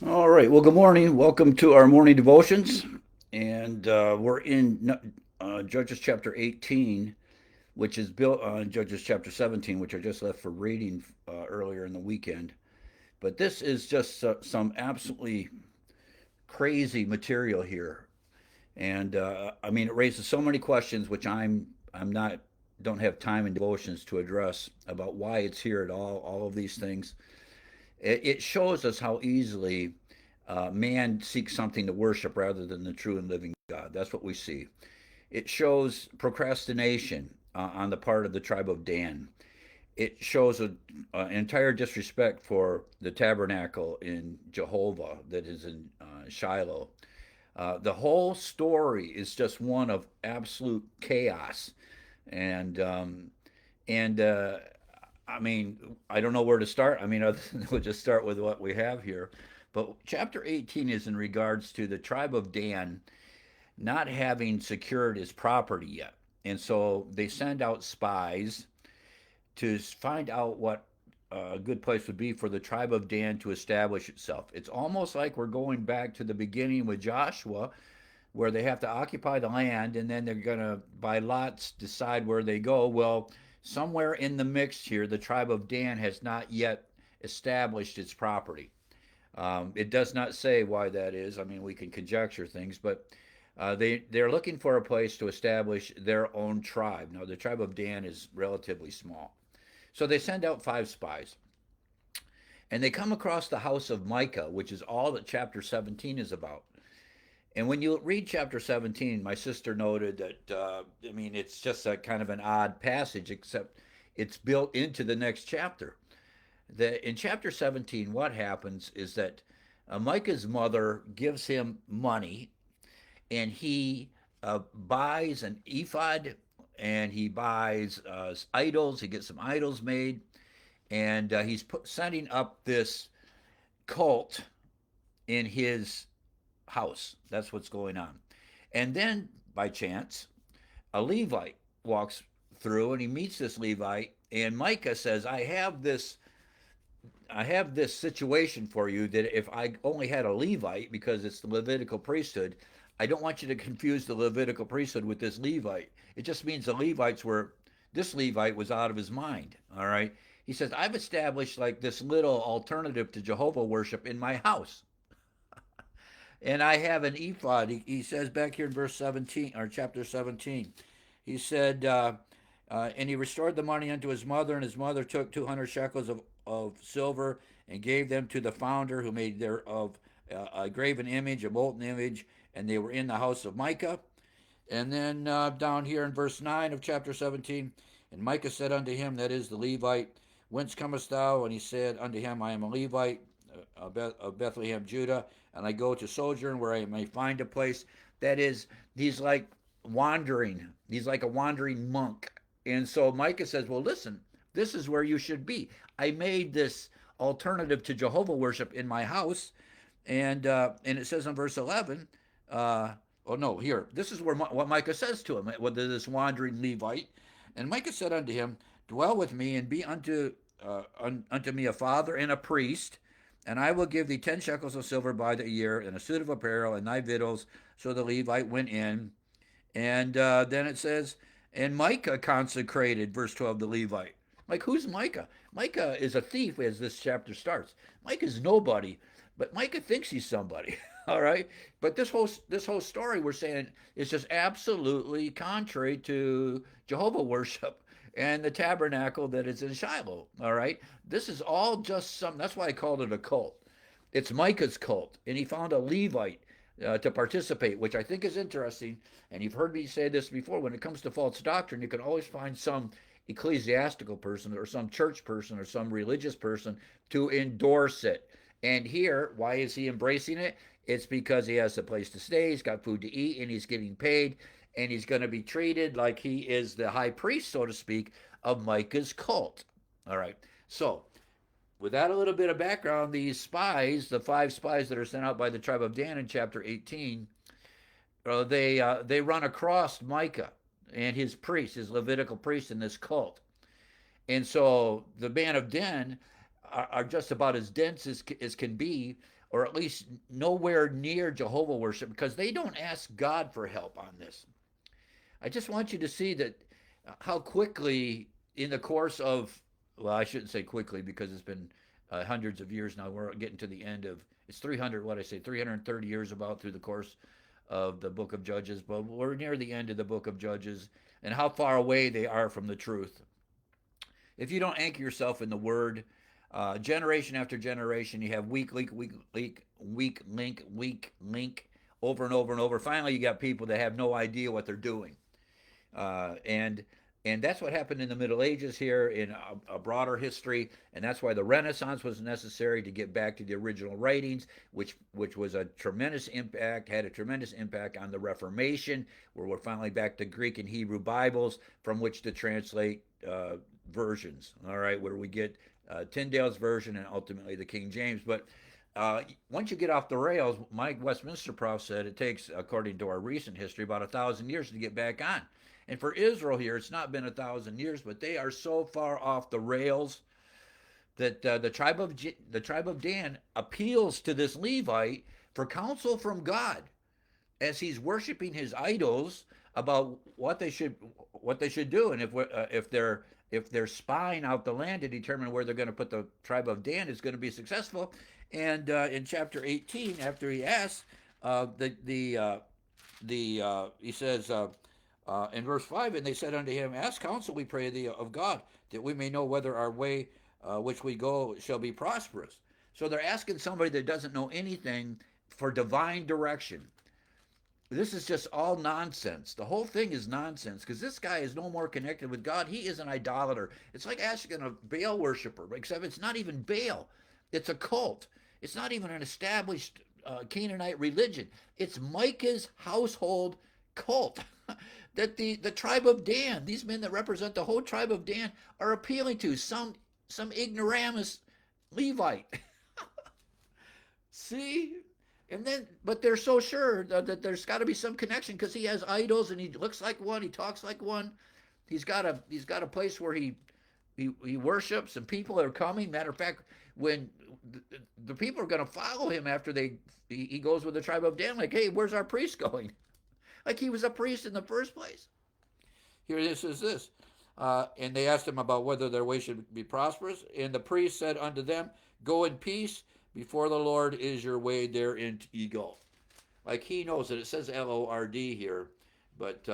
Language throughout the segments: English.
All right. Well, good morning. Welcome to our morning devotions. And we're in Judges chapter 18, which is built on Judges chapter 17, which I just left for reading earlier in the weekend. But this is just some absolutely crazy material here. And I mean, it raises so many questions, which I'm not, don't have time in devotions to address about why it's here at all of these things. It shows us how easily man seeks something to worship rather than the true and living God. That's what we see. It shows procrastination on the part of the tribe of Dan. It shows an entire disrespect for the tabernacle in Jehovah that is in Shiloh. The whole story is just one of absolute chaos, and um, and I mean, I don't know where to start. I mean, we'll just start with what we have here. But chapter 18 is in regards to the tribe of Dan not having secured his property yet. And so they send out spies to find out what a good place would be for the tribe of Dan to establish itself. It's almost like we're going back to the beginning with Joshua, where they have to occupy the land and then they're going to, by lots, decide where they go. Well, somewhere in the mix here, the tribe of Dan has not yet established its property. It does not say why that is. I mean, we can conjecture things, but they're looking for a place to establish their own tribe. Now, the tribe of Dan is relatively small, so they send out 5 spies, and they come across the house of Micah, which is all that chapter 17 is about. And when you read chapter 17, my sister noted that, I mean, it's just a kind of an odd passage, except it's built into the next chapter. In chapter 17, what happens is that Micah's mother gives him money, and he buys an ephod, and he buys idols. He gets some idols made, and sending up this cult in his house. That's what's going on. And then, by chance, a Levite walks through and he meets this Levite, and Micah says, I have this situation for you that if I only had a Levite, because it's the Levitical priesthood, I don't want you to confuse the Levitical priesthood with this Levite. It just means this Levite was out of his mind. All right. He says, I've established like this little alternative to Jehovah worship in my house. And I have an ephod. He says back here in verse 17, or chapter 17, he said, and he restored the money unto his mother, and his mother took 200 shekels of silver and gave them to the founder who made thereof a graven image, a molten image, and they were in the house of Micah. And then down here in verse 9 of chapter 17, and Micah said unto him, that is the Levite, whence comest thou? And he said unto him, I am a Levite of Bethlehem, Judah, and I go to sojourn where I may find a place. That is, he's like wandering. He's like a wandering monk. And so Micah says, well, listen, this is where you should be. I made this alternative to Jehovah worship in my house. And it says in verse 11, oh no, here, this is what Micah says to him, whether this wandering Levite. And Micah said unto him, dwell with me and be unto me a father and a priest, and I will give thee 10 shekels of silver by the year, and a suit of apparel, and thy victuals. So the Levite went in. And then it says, and Micah consecrated, verse 12, the Levite. Like, who's Micah? Micah is a thief, as this chapter starts. Micah's nobody, but Micah thinks he's somebody. All right, but this whole story we're saying is just absolutely contrary to Jehovah worship and the tabernacle that is in Shiloh. All right, this is all just some. That's why I called it a cult. It's Micah's cult, and he found a Levite to participate, which I think is interesting. And you've heard me say this before. When it comes to false doctrine, you can always find some ecclesiastical person or some church person or some religious person to endorse it. And here, why is he embracing it? It's because he has a place to stay, he's got food to eat, and he's getting paid, and he's going to be treated like he is the high priest, so to speak, of Micah's cult. All right. So, with that a little bit of background, these spies, the 5 spies that are sent out by the tribe of Dan in chapter 18, they run across Micah and his priest, his Levitical priest in this cult. And so the band of Dan are just about as dense as can be, or at least nowhere near Jehovah worship, because they don't ask God for help on this. I just want you to see that how quickly, in the course of, well, I shouldn't say quickly because it's been hundreds of years now. We're getting to the end of, it's 300, what I say, 330 years about through the course of the book of Judges, but we're near the end of the book of Judges, and how far away they are from the truth. If you don't anchor yourself in the word, generation after generation, you have weak link, over and over and over. Finally, you got people that have no idea what they're doing, uh, and and that's what happened in the Middle Ages here in a broader history, and that's why the Renaissance was necessary to get back to the original writings, which was a tremendous impact, had a tremendous impact on the Reformation, where we're finally back to Greek and Hebrew Bibles from which to translate versions. All right, where we get Tyndale's version and ultimately the King James, but once you get off the rails, Mike Westminster Prof said it takes, according to our recent history, about 1,000 years to get back on. And for Israel here, it's not been 1,000 years, but they are so far off the rails that the tribe of Dan appeals to this Levite for counsel from God as he's worshiping his idols about what they should do, and if they're spying out the land to determine where they're going to put the tribe of Dan is going to be successful. And in chapter 18, after he asks, he says in verse 5, and they said unto him, ask counsel, we pray thee, of God, that we may know whether our way which we go shall be prosperous. So they're asking somebody that doesn't know anything for divine direction. This is just all nonsense. The whole thing is nonsense because this guy is no more connected with God. He is an idolater. It's like asking a Baal worshiper, except it's not even Baal. It's a cult. It's not even an established Canaanite religion. It's Micah's household cult that the tribe of Dan, these men that represent the whole tribe of Dan, are appealing to some ignoramus Levite. See? And then, but they're so sure that there's got to be some connection because he has idols and he looks like one, he talks like one. He's got a place where he worships and people are coming. Matter of fact, when the people are going to follow him after he goes with the tribe of Dan, like, hey, where's our priest going? Like he was a priest in the first place. Here this is this. And they asked him about whether their way should be prosperous. And the priest said unto them, go in peace, before the Lord is your way therein ye go. Like he knows it. It says Lord here, but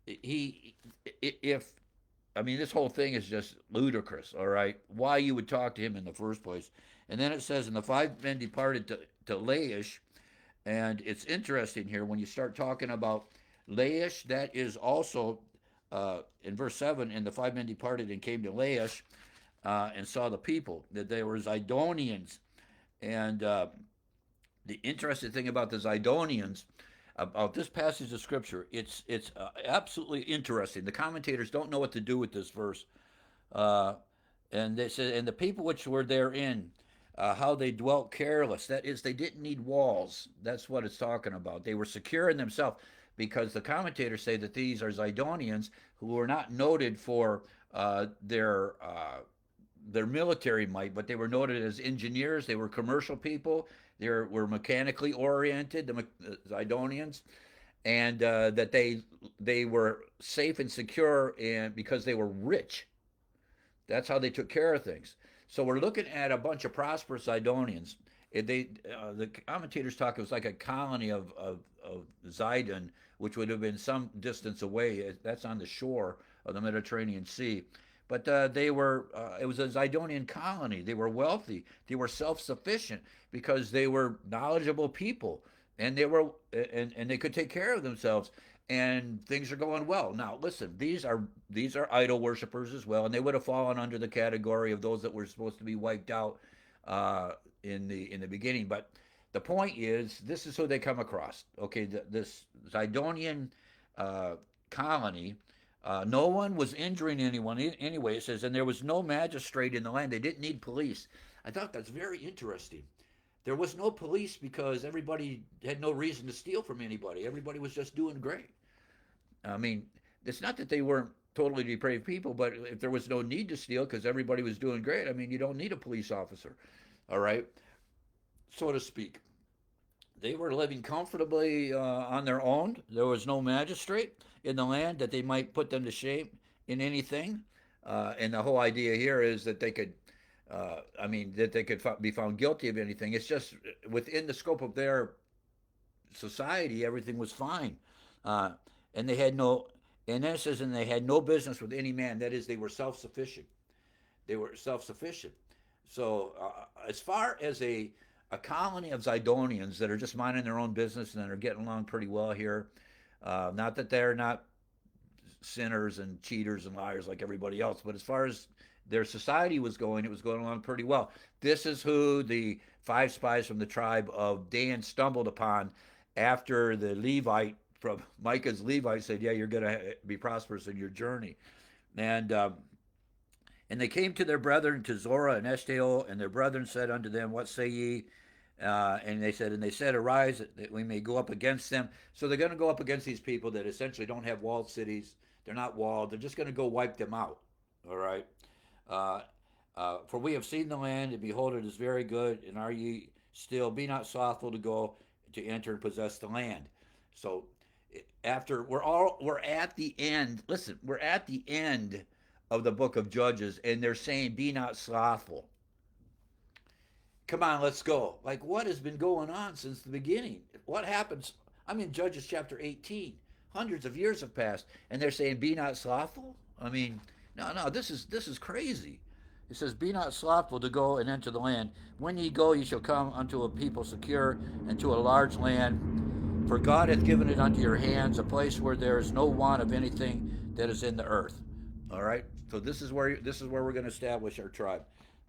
if I mean, this whole thing is just ludicrous. All right, why you would talk to him in the first place? And then it says, and the 5 men departed to Laish, and it's interesting here when you start talking about Laish. That is also in verse 7. And the 5 men departed and came to Laish and saw the people that they were Zidonians. And the interesting thing about the Zidonians, about this passage of scripture, it's absolutely interesting. The commentators don't know what to do with this verse, uh, and they said, and the people which were therein, how they dwelt careless. That is, they didn't need walls. That's what it's talking about. They were secure in themselves, because the commentators say that these are Zidonians who were not noted for their military might, but they were noted as engineers. They were commercial people. They were mechanically oriented, the Zidonians, and that they were safe and secure, and because they were rich. That's how they took care of things. So we're looking at a bunch of prosperous Zidonians. The commentators talk, it was like a colony of Zidon, which would have been some distance away. That's on the shore of the Mediterranean Sea. But it was a Zidonian colony. They were wealthy. They were self-sufficient because they were knowledgeable people, and and they could take care of themselves, and things are going well. Now, listen, these are idol worshippers as well, and they would have fallen under the category of those that were supposed to be wiped out in the beginning. But the point is, this is who they come across. Okay, this Zidonian colony. No one was injuring anyone anyway. It says, and there was no magistrate in the land. They didn't need police. I thought that's very interesting. There was no police because everybody had no reason to steal from anybody. Everybody was just doing great. I mean, it's not that they weren't totally depraved people, but if there was no need to steal because everybody was doing great, I mean, you don't need a police officer. All right. so to speak. They were living comfortably on their own. There was no magistrate in the land that they might put them to shame in anything. And the whole idea here is that they could, that they could be found guilty of anything. It's just within the scope of their society, everything was fine. Uh, and they had no, and then it says, and they had no business with any man. That is, they were self sufficient. They were self sufficient. So, as far as a colony of Zidonians that are just minding their own business and that are getting along pretty well here, not that they're not sinners and cheaters and liars like everybody else, but as far as their society was going, it was going along pretty well. This is who the five spies from the tribe of Dan stumbled upon after the Levite from Micah's Levite said, "Yeah, you're going to be prosperous in your journey." And and they came to their brethren to Zorah and Eshtaol, and their brethren said unto them, "What say ye?" And they said, "Arise, that we may go up against them." So they're going to go up against these people that essentially don't have walled cities. They're not walled. They're just going to go wipe them out. All right. Uh, for we have seen the land, and behold, it is very good. And are ye still? Be not slothful to go to enter and possess the land. So after we're at the end. Listen, we're at the end of the book of Judges, and they're saying, "Be not slothful. Come on, let's go." Like, what has been going on since the beginning? What happens? I'm in Judges chapter 18. Hundreds of years have passed, and they're saying, "Be not slothful." I mean, no, this is crazy. It says, "Be not slothful to go and enter the land. When ye go, ye shall come unto a people secure, and to a large land. For God hath given it unto your hands, a place where there is no want of anything that is in the earth." All right. So this is where we're going to establish our tribe.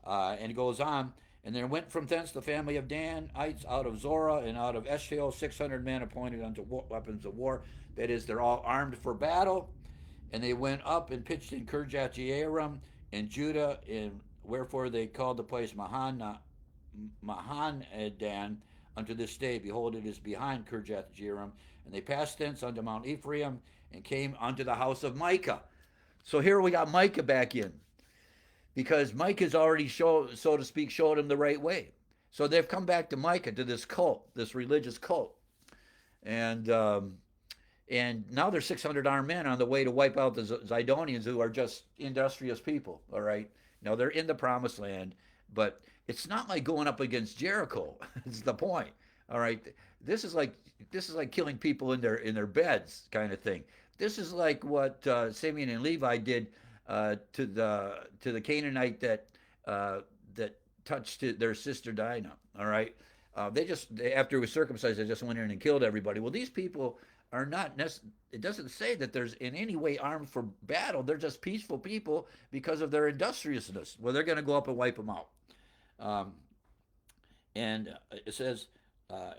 And it goes on. And there went from thence the family of Danites out of Zorah and out of Eshtaol 600 men appointed unto weapons of war. That is, they're all armed for battle. And they went up and pitched in Kirjath Jearim in Judah, and wherefore they called the place Mahanadan unto this day. Behold, it is behind Kirjath Jearim. And they passed thence unto Mount Ephraim and came unto the house of Micah. So here we got Micah back in, because Micah's already so to speak, showed him the right way. So they've come back to Micah, to this cult, this religious cult, and now there's 600 armed men on the way to wipe out the Zidonians, who are just industrious people. All right, now they're in the promised land, but it's not like going up against Jericho. It's the point. All right, this is like killing people in their beds, kind of thing. This is like what Simeon and Levi did to the Canaanite that touched their sister Dinah. All right, after he was circumcised, they just went in and killed everybody. Well, these people are not. It doesn't say that there's in any way armed for battle. They're just peaceful people because of their industriousness. Well, they're going to go up and wipe them out. Um, and it says,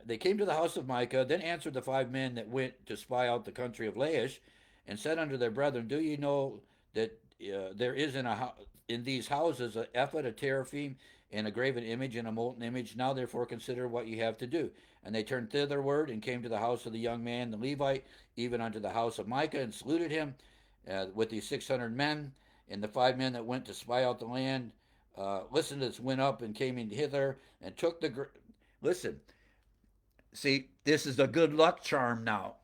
they came to the house of Micah. Then answered the five men that went to spy out the country of Laish, and said unto their brethren, "Do ye know that there is in these houses a ephod, a teraphim, and a graven image, and a molten image? Now therefore consider what ye have to do." And they turned thitherward, and came to the house of the young man, the Levite, even unto the house of Micah, and saluted him with these 600 men. And the five men that went to spy out the land, listened to this, went up and came in hither, and took listen, see, this is a good luck charm now.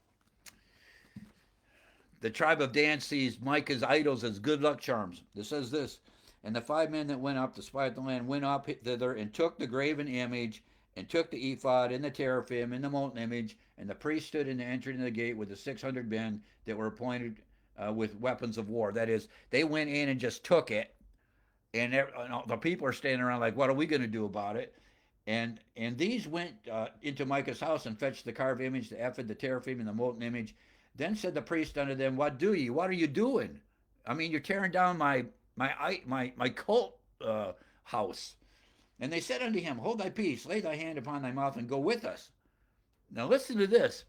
The tribe of Dan sees Micah's idols as good luck charms. It says this: "And the five men that went up to spy out the land went up thither, and took the graven image, and took the ephod, and the teraphim, and the molten image. And the priest stood in the entry of the gate with the 600 men that were appointed with weapons of war." That is, they went in and just took it, and the people are standing around like, "What are we going to do about it?" And these went into Micah's house and fetched the carved image, the ephod, the teraphim, and the molten image. Then said the priest unto them, "What do ye? What are you doing? I mean, you're tearing down my cult house." And they said unto him, "Hold thy peace, lay thy hand upon thy mouth, and go with us." Now listen to this.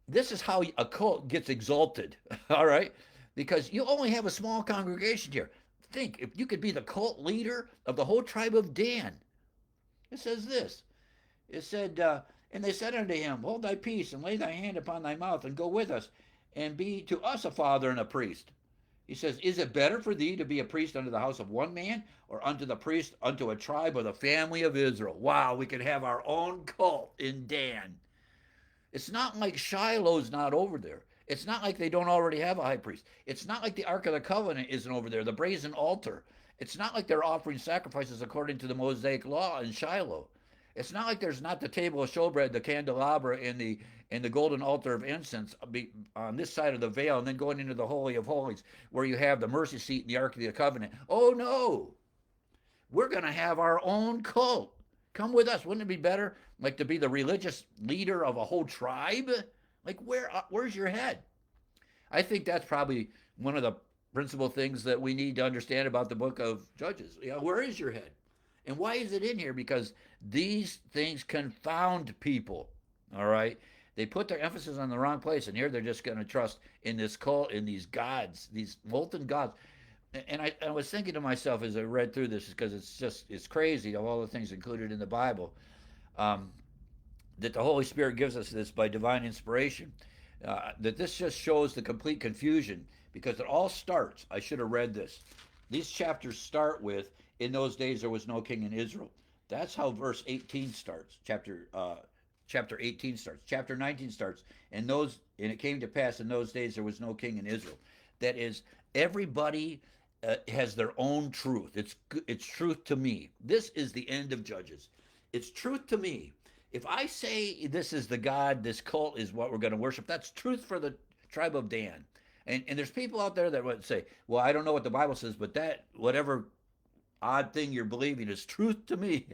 This is how a cult gets exalted. All right, because you only have a small congregation here. Think if you could be the cult leader of the whole tribe of Dan. It says this. It said, "And they said unto him, Hold thy peace, and lay thy hand upon thy mouth, and go with us, and be to us a father and a priest." He says, "Is it better for thee to be a priest unto the house of one man, or unto the priest unto a tribe of the family of Israel?" Wow, we could have our own cult in Dan. It's not like Shiloh's not over there. It's not like they don't already have a high priest. It's not like the Ark of the Covenant isn't over there, the brazen altar. It's not like they're offering sacrifices according to the Mosaic law in Shiloh. It's not like there's not the table of showbread, the candelabra, and the golden altar of incense on this side of the veil, and then going into the Holy of Holies, where you have the mercy seat and the Ark of the Covenant. Oh no, we're going to have our own cult. Come with us. Wouldn't it be better, like, to be the religious leader of a whole tribe? Like, where's your head? I think that's probably one of the principal things that we need to understand about the book of Judges. You know, where is your head? And why is it in here? Because these things confound people. All right? They put their emphasis on the wrong place, and here they're just going to trust in this cult, in these gods, these molten gods. And I was thinking to myself as I read through this, because it's crazy of all the things included in the Bible, um, that the Holy Spirit gives us this by divine inspiration. That this just shows the complete confusion, because it all starts. I should have read this. These chapters start with, "In those days there was no king in Israel." That's how verse 18 starts. Chapter 18 starts. Chapter 19 starts. And it came to pass in those days there was no king in Israel. That is, everybody has their own truth. It's truth to me. This is the end of Judges. It's truth to me. If I say this is the God, this cult is what we're going to worship, that's truth for the tribe of Dan. And there's people out there that would say, "Well, I don't know what the Bible says, but that whatever odd thing you're believing is truth to me."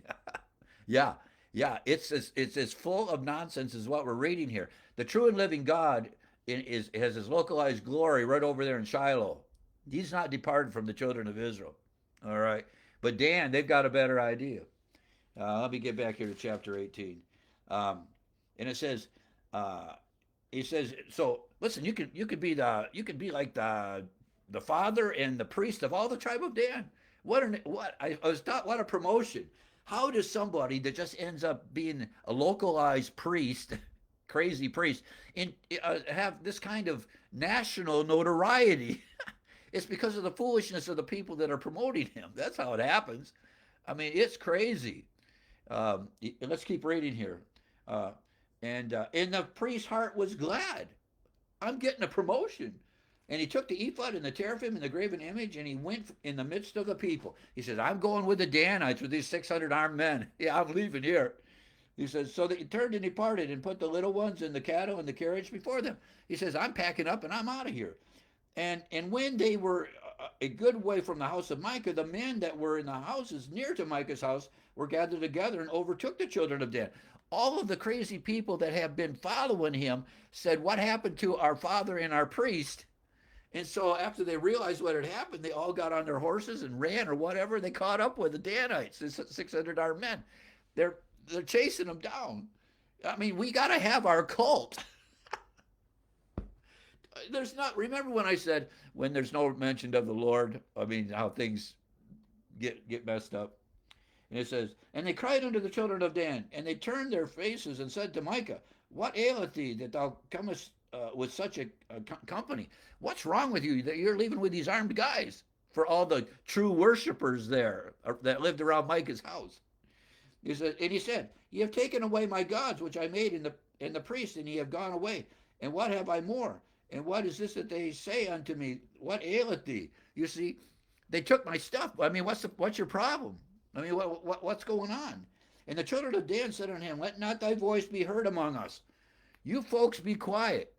Yeah, yeah, it's as full of nonsense as what we're reading here. The true and living God has his localized glory right over there in Shiloh. He's not departed from the children of Israel. All right, but Dan, they've got a better idea. Let me get back here to chapter 18, um, and it says, uh, he says, "So listen, you could be like the father and the priest of all the tribe of Dan." What I was taught, what a promotion. How does somebody that just ends up being a localized priest, crazy priest, have this kind of national notoriety? It's because of the foolishness of the people that are promoting him. That's how it happens. I mean, it's crazy. Let's keep reading here. Uh, and the priest's heart was glad. I'm getting a promotion. And he took the ephod and the teraphim and the graven image, and he went in the midst of the people. He says, "I'm going with the Danites, with these 600 armed men. Yeah, I'm leaving here." He says, "So they turned and departed and put the little ones and the cattle and the carriage before them." He says, "I'm packing up and I'm out of here." And when they were a good way from the house of Micah, the men that were in the houses near to Micah's house were gathered together and overtook the children of Dan. All of the crazy people that have been following him said, "What happened to our father and our priest?" And so after they realized what had happened, they all got on their horses and ran or whatever. They caught up with the Danites, the 600 armed men. They're they're chasing them down. I mean, we got to have our cult. There's not. Remember when I said when there's no mention of the Lord? I mean, how things get messed up. And it says, "And they cried unto the children of Dan, and they turned their faces and said to Micah, What aileth thee that thou comest with such a company? What's wrong with you that you're leaving with these armed guys?" For all the true worshipers there that lived around Micah's house. And he said, "Ye have taken away my gods which I made in the priest, and ye have gone away. And what have I more? And what is this that they say unto me? What aileth thee?" You see, they took my stuff. I mean, what's your problem? I mean, what's going on? And the children of Dan said unto him, "Let not thy voice be heard among us. You folks be quiet.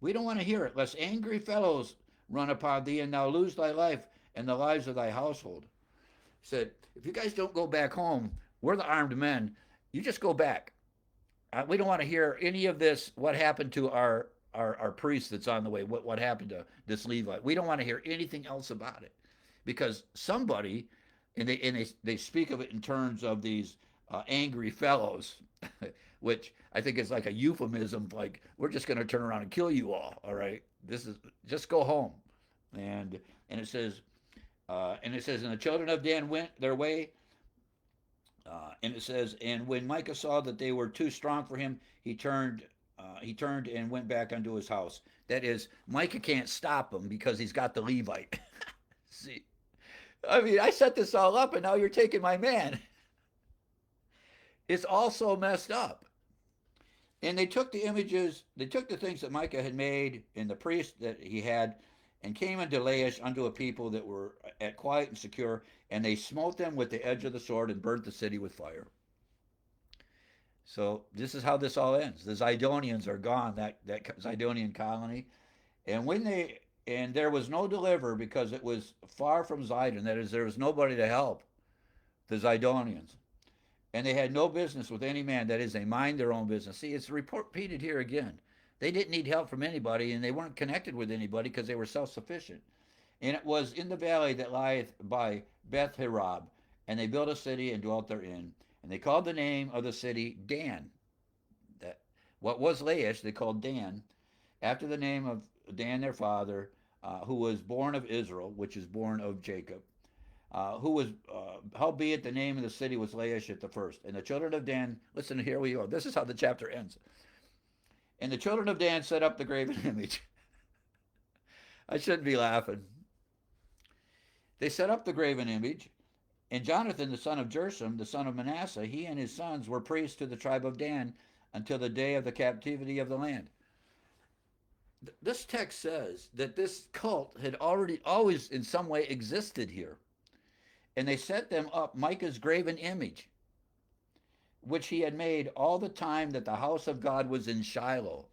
We don't want to hear it, lest angry fellows run upon thee, and thou lose thy life and the lives of thy household." He said, "If you guys don't go back home, we're the armed men. You just go back. We don't want to hear any of this. What happened to our priest that's on the way? What happened to this Levite? We don't want to hear anything else about it, because somebody, and they speak of it in terms of these angry fellows, which I think is like a euphemism, like, we're just going to turn around and kill you all right? This is just go home." And and it says, and the children of Dan went their way. And it says, "And when Micah saw that they were too strong for him, he turned he turned and went back unto his house. That is, Micah can't stop him because he's got the Levite. See, I mean, I set this all up, and now you're taking my man. It's all so messed up. And they took the images, they took the things that Micah had made and the priest that he had, and came unto Laish unto a people that were at quiet and secure, and they smote them with the edge of the sword and burnt the city with fire. So this is how this all ends. The Zidonians are gone, that Zidonian colony, and when they and there was no deliverer because it was far from Zidon. That is, there was nobody to help the Zidonians, and they had no business with any man. That is, they mind their own business. See, it's repeated here again. They didn't need help from anybody, and they weren't connected with anybody because they were self-sufficient. And it was in the valley that lieth by Beth Hirab, and they built a city and dwelt therein. And they called the name of the city Dan. That what was Laish they called Dan, after the name of Dan their father, who was born of Israel, which is born of Jacob. Who was, howbeit the name of the city was Laish at the first. And the children of Dan, listen, here we go. This is how the chapter ends. And the children of Dan set up the graven image. I shouldn't be laughing. They set up the graven image, and Jonathan, the son of Jersham, the son of Manasseh, he and his sons were priests to the tribe of Dan until the day of the captivity of the land. This text says that this cult had already always in some way existed here. And they set them up Micah's graven image, which he had made all the time that the house of God was in Shiloh.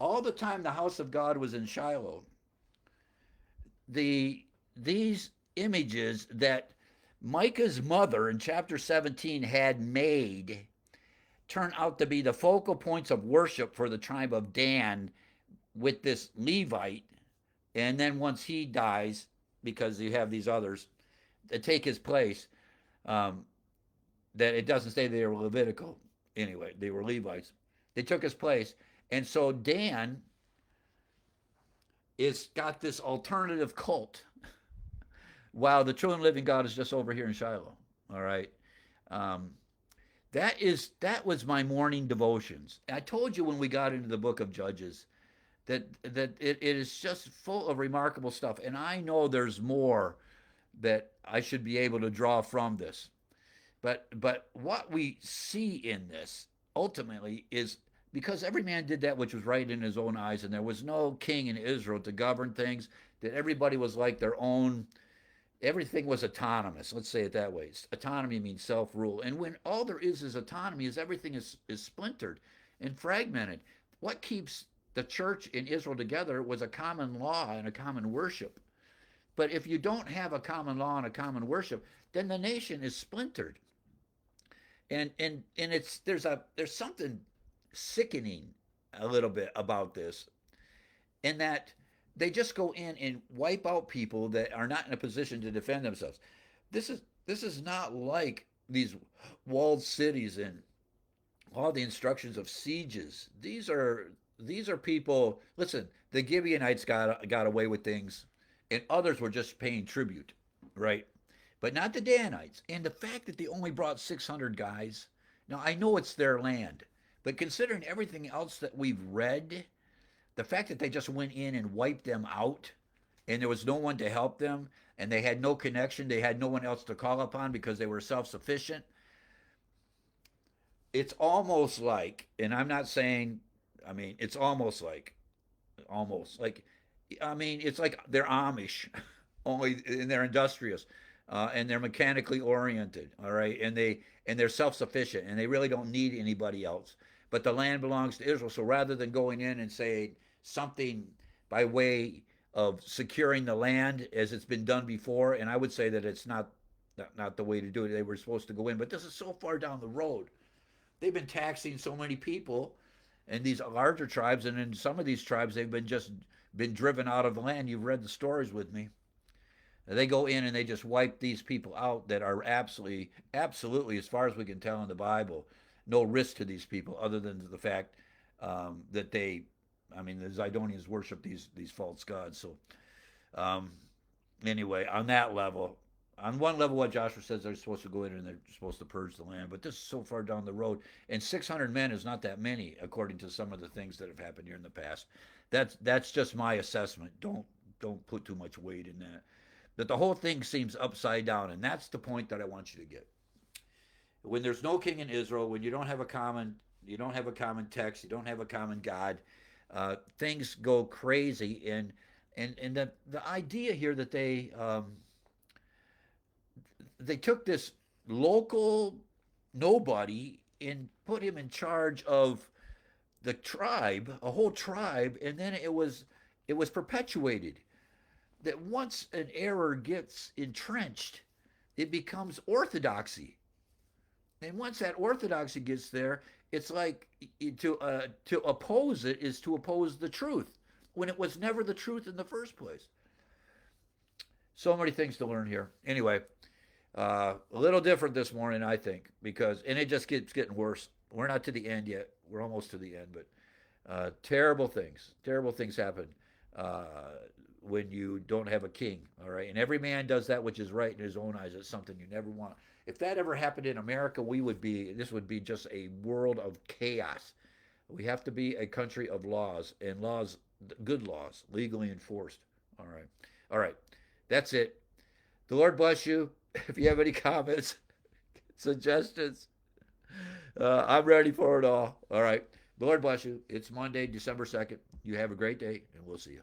All the time the house of God was in Shiloh, these images that Micah's mother in chapter 17 had made turn out to be the focal points of worship for the tribe of Dan with this Levite. And then once he dies, because you have these others that take his place, that it doesn't say they were Levitical. Anyway, they were Levites. They took his place. And so Dan is got this alternative cult while the true and living God is just over here in Shiloh. All right. Um, that was my morning devotions. I told you when we got into the book of Judges that it is just full of remarkable stuff. And I know there's more that I should be able to draw from this. But what we see in this ultimately is because every man did that which was right in his own eyes, and there was no king in Israel to govern things, that everybody was like their own, everything was autonomous. Let's say it that way. Autonomy means self-rule. And when all there is autonomy, is everything is splintered and fragmented. What keeps the church in Israel together was a common law and a common worship. But if you don't have a common law and a common worship, then the nation is splintered. And it's there's something sickening a little bit about this, in that they just go in and wipe out people that are not in a position to defend themselves. This is not like these walled cities and all the instructions of sieges. These are people. Listen, the Gibeonites got away with things, and others were just paying tribute, right? But not the Danites. And the fact that they only brought 600 guys. Now I know it's their land, but considering everything else that we've read, the fact that they just went in and wiped them out, and there was no one to help them, and they had no connection, they had no one else to call upon because they were self-sufficient. It's almost like, and I'm not saying, I mean, it's almost like, I mean, it's like they're Amish, only and they're industrious, and they're mechanically oriented. All right, and they're self-sufficient, and they really don't need anybody else. But the land belongs to Israel, so rather than going in and saying something by way of securing the land as it's been done before, and I would say that it's not the way to do it. They were supposed to go in, but this is so far down the road. They've been taxing so many people, and these larger tribes, and in some of these tribes, they've been driven out of the land. You've read the stories with me. They go in and they just wipe these people out that are absolutely, as far as we can tell in the Bible, no risk to these people other than the fact that I mean, the Zidonians worship these false gods. So anyway, on that level, on one level, what Joshua says, they're supposed to go in and they're supposed to purge the land, but this is so far down the road, and 600 men is not that many, according to some of the things that have happened here in the past. That's just my assessment. Don't put too much weight in that. But the whole thing seems upside down, and that's the point that I want you to get. When there's no king in Israel, when you don't have a common text, you don't have a common God, things go crazy, and the idea here that they took this local nobody and put him in charge of the tribe, a whole tribe, and then it was perpetuated. That once an error gets entrenched, it becomes orthodoxy. And once that orthodoxy gets there, it's like to oppose it is to oppose the truth when it was never the truth in the first place. So many things to learn here. Anyway, a little different this morning, I think, because and it just keeps getting worse. We're not to the end yet. We're almost to the end, but terrible things happen uh, when you don't have a king. All right, and every man does that which is right in his own eyes. It's something you never want. If that ever happened in America, this would be just a world of chaos. We have to be a country of laws and laws, good laws, legally enforced. All right, all right, that's it. The Lord bless you. If you have any comments, suggestions, I'm ready for it all. All right. The Lord bless you. It's Monday, December 2nd. You have a great day, and we'll see you.